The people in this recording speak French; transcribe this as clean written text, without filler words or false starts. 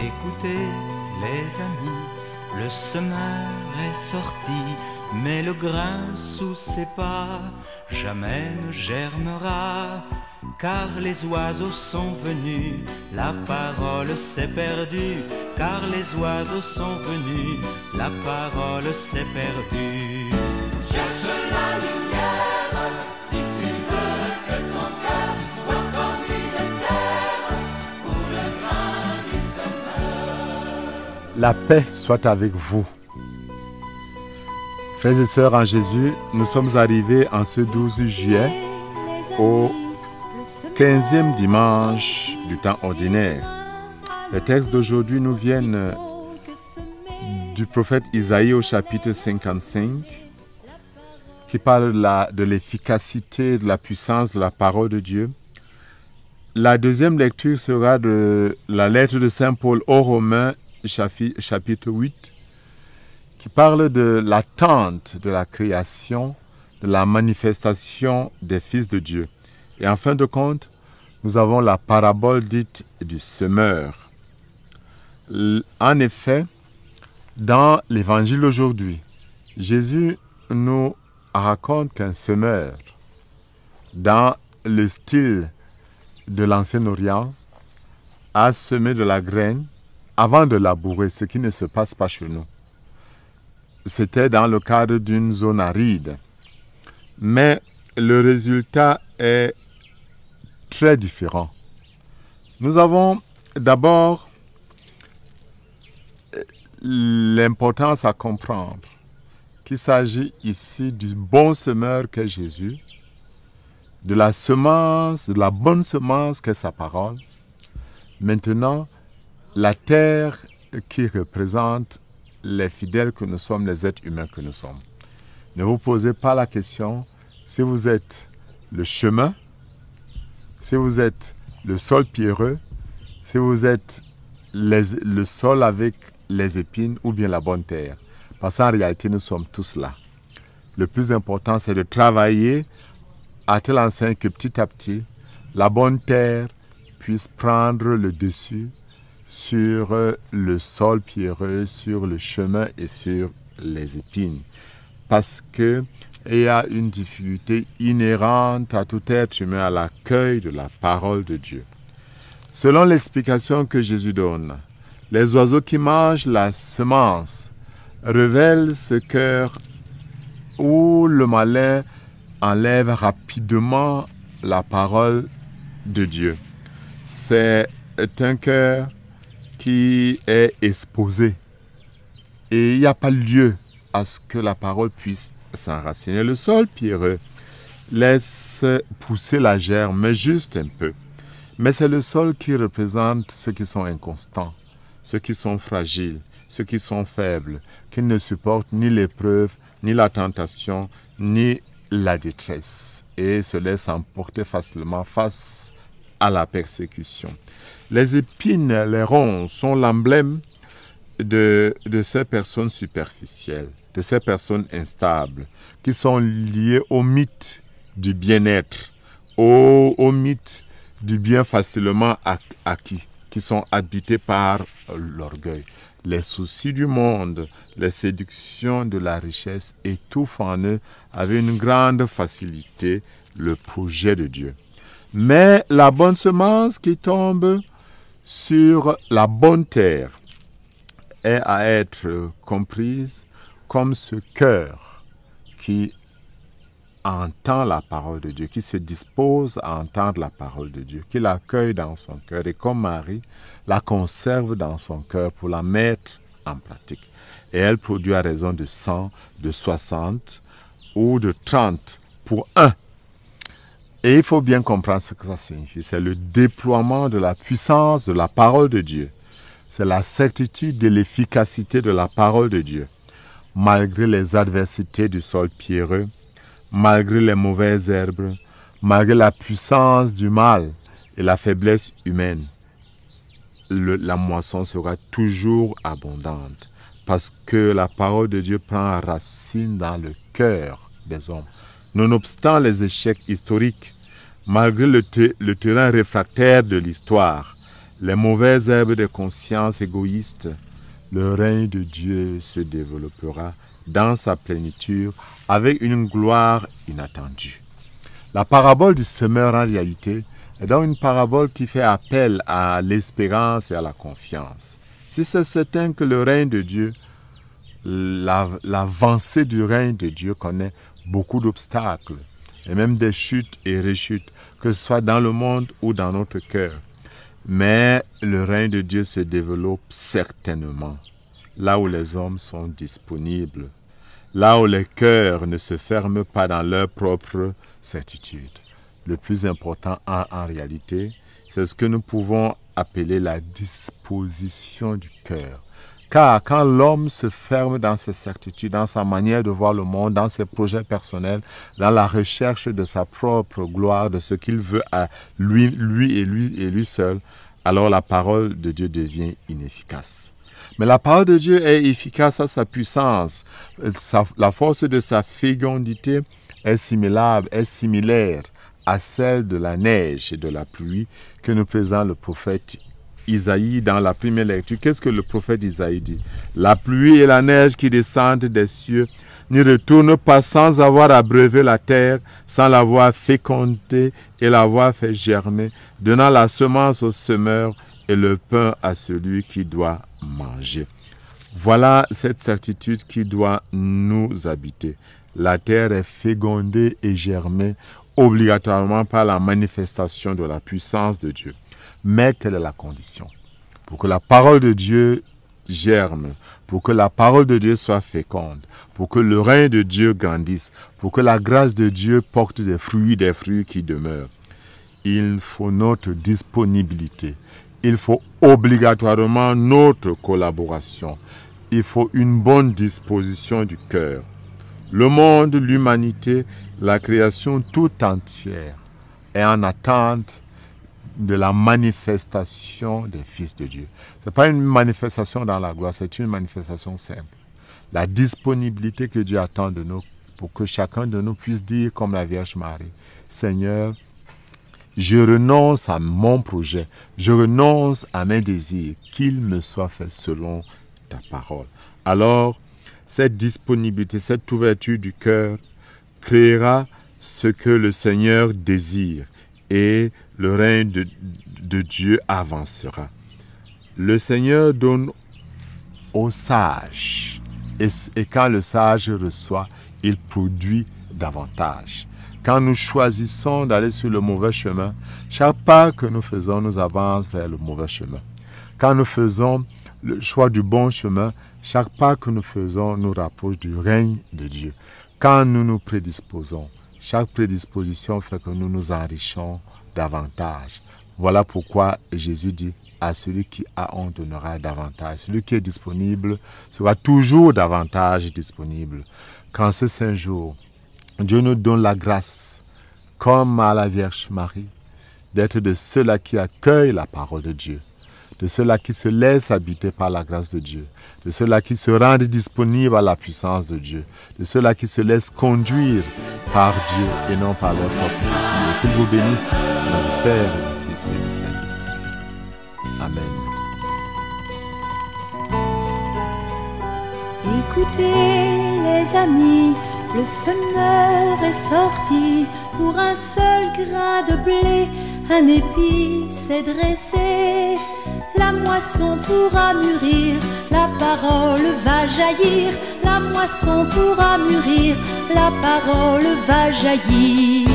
Écoutez les amis, le semeur est sorti, mais le grain sous ses pas jamais ne germera. Car les oiseaux sont venus, la parole s'est perdue. Car les oiseaux sont venus, la parole s'est perdue. Cherche la lumière, si tu veux que ton cœur soit comme une terre pour le grain du semeur. La paix soit avec vous. Frères et sœurs en Jésus, nous sommes arrivés en ce 12 juillet au 15e dimanche du temps ordinaire. Les textes d'aujourd'hui nous viennent du prophète Isaïe au chapitre 55 qui parle de l'efficacité, de la puissance de la parole de Dieu. La deuxième lecture sera de la lettre de Saint Paul aux Romains, chapitre 8, qui parle de l'attente de la création, de la manifestation des fils de Dieu. Et en fin de compte, nous avons la parabole dite du semeur. En effet, dans l'évangile aujourd'hui, Jésus nous raconte qu'un semeur, dans le style de l'Ancien Orient, a semé de la graine avant de labourer, ce qui ne se passe pas chez nous. C'était dans le cadre d'une zone aride. Mais le résultat est très différent. Nous avons d'abord l'importance à comprendre qu'il s'agit ici du bon semeur qu'est Jésus, de la semence, de la bonne semence qu'est sa parole. Maintenant, la terre qui représente les fidèles que nous sommes, les êtres humains que nous sommes. Ne vous posez pas la question si vous êtes le chemin, si vous êtes le sol pierreux, si vous êtes le sol avec les épines ou bien la bonne terre. Parce qu'en réalité, nous sommes tous là. Le plus important, c'est de travailler à telle enseigne que petit à petit, la bonne terre puisse prendre le dessus sur le sol pierreux, sur le chemin et sur les épines. Parce qu'il y a une difficulté inhérente à tout être humain à l'accueil de la parole de Dieu. Selon l'explication que Jésus donne, les oiseaux qui mangent la semence révèlent ce cœur où le malin enlève rapidement la parole de Dieu. C'est un cœur qui est exposé et il n'y a pas lieu à ce que la parole puisse s'enraciner. Le sol pierreux laisse pousser la germe, mais juste un peu. Mais c'est le sol qui représente ceux qui sont inconstants, ceux qui sont fragiles, ceux qui sont faibles, qui ne supportent ni l'épreuve, ni la tentation, ni la détresse, et se laissent emporter facilement face à la persécution. Les épines, les ronces sont l'emblème de ces personnes superficielles, de ces personnes instables, qui sont liées au mythe du bien-être, au mythe du bien facilement acquis, qui sont habités par l'orgueil. Les soucis du monde, les séductions de la richesse étouffent en eux avec une grande facilité le projet de Dieu. Mais la bonne semence qui tombe sur la bonne terre est à être comprise comme ce cœur qui entend la parole de Dieu, qui se dispose à entendre la parole de Dieu, qui l'accueille dans son cœur et comme Marie, la conserve dans son cœur pour la mettre en pratique. Et elle produit à raison de 100, de 60 ou de 30 pour un. Et il faut bien comprendre ce que ça signifie. C'est le déploiement de la puissance de la parole de Dieu. C'est la certitude de l'efficacité de la parole de Dieu. Malgré les adversités du sol pierreux, malgré les mauvaises herbes, malgré la puissance du mal et la faiblesse humaine, la moisson sera toujours abondante parce que la parole de Dieu prend racine dans le cœur des hommes. Nonobstant les échecs historiques, malgré le terrain réfractaire de l'histoire, les mauvaises herbes des consciences égoïstes, le règne de Dieu se développera dans sa plénitude avec une gloire inattendue. La parabole du semeur, en réalité, est donc une parabole qui fait appel à l'espérance et à la confiance. Si c'est certain que le règne de Dieu, l'avancée du règne de Dieu connaît beaucoup d'obstacles, et même des chutes et rechutes, que ce soit dans le monde ou dans notre cœur. Mais le règne de Dieu se développe certainement là où les hommes sont disponibles, là où les cœurs ne se ferment pas dans leur propre certitude. Le plus important en réalité, c'est ce que nous pouvons appeler la disposition du cœur. Car quand l'homme se ferme dans ses certitudes, dans sa manière de voir le monde, dans ses projets personnels, dans la recherche de sa propre gloire, de ce qu'il veut à lui et lui seul, alors la parole de Dieu devient inefficace. Mais la parole de Dieu est efficace à sa puissance. La force de sa fécondité est similaire à celle de la neige et de la pluie que nous présente le prophète Isaïe dans la première lecture. Qu'est-ce que le prophète Isaïe dit? La pluie et la neige qui descendent des cieux n'y retournent pas sans avoir abreuvé la terre, sans l'avoir fécondée et l'avoir fait germer, donnant la semence au semeur et le pain à celui qui doit manger. Voilà cette certitude qui doit nous habiter. La terre est fécondée et germée obligatoirement par la manifestation de la puissance de Dieu. Mais quelle est la condition? Pour que la parole de Dieu germe, pour que la parole de Dieu soit féconde, pour que le règne de Dieu grandisse, pour que la grâce de Dieu porte des fruits qui demeurent. Il faut notre disponibilité. Il faut obligatoirement notre collaboration. Il faut une bonne disposition du cœur. Le monde, l'humanité, la création tout entière est en attente de la manifestation des fils de Dieu. Ce n'est pas une manifestation dans la gloire, c'est une manifestation simple. La disponibilité que Dieu attend de nous pour que chacun de nous puisse dire comme la Vierge Marie, Seigneur, je renonce à mon projet, je renonce à mes désirs, qu'il me soit fait selon ta parole. Alors, cette disponibilité, cette ouverture du cœur créera ce que le Seigneur désire et le règne de Dieu avancera. Le Seigneur donne au sage et quand le sage reçoit, il produit davantage. Quand nous choisissons d'aller sur le mauvais chemin, chaque pas que nous faisons nous avance vers le mauvais chemin. Quand nous faisons le choix du bon chemin, chaque pas que nous faisons nous rapproche du règne de Dieu. Quand nous nous prédisposons, chaque prédisposition fait que nous nous enrichons davantage. Voilà pourquoi Jésus dit, à celui qui a, on donnera davantage. Celui qui est disponible sera toujours davantage disponible. Quand ce saint jour, Dieu nous donne la grâce, comme à la Vierge Marie, d'être de ceux-là qui accueillent la parole de Dieu, de ceux-là qui se laissent habiter par la grâce de Dieu, de ceux-là qui se rendent disponibles à la puissance de Dieu, de ceux-là qui se laissent conduire par Dieu et non par leur propre plaisir. Qu'il vous bénisse, notre Père, du Fils et du Saint-Esprit. Amen. Écoutez les amis, le semeur est sorti pour un seul grain de blé, un épi s'est dressé. La moisson pourra mûrir, la parole va jaillir. La moisson pourra mûrir, la parole va jaillir.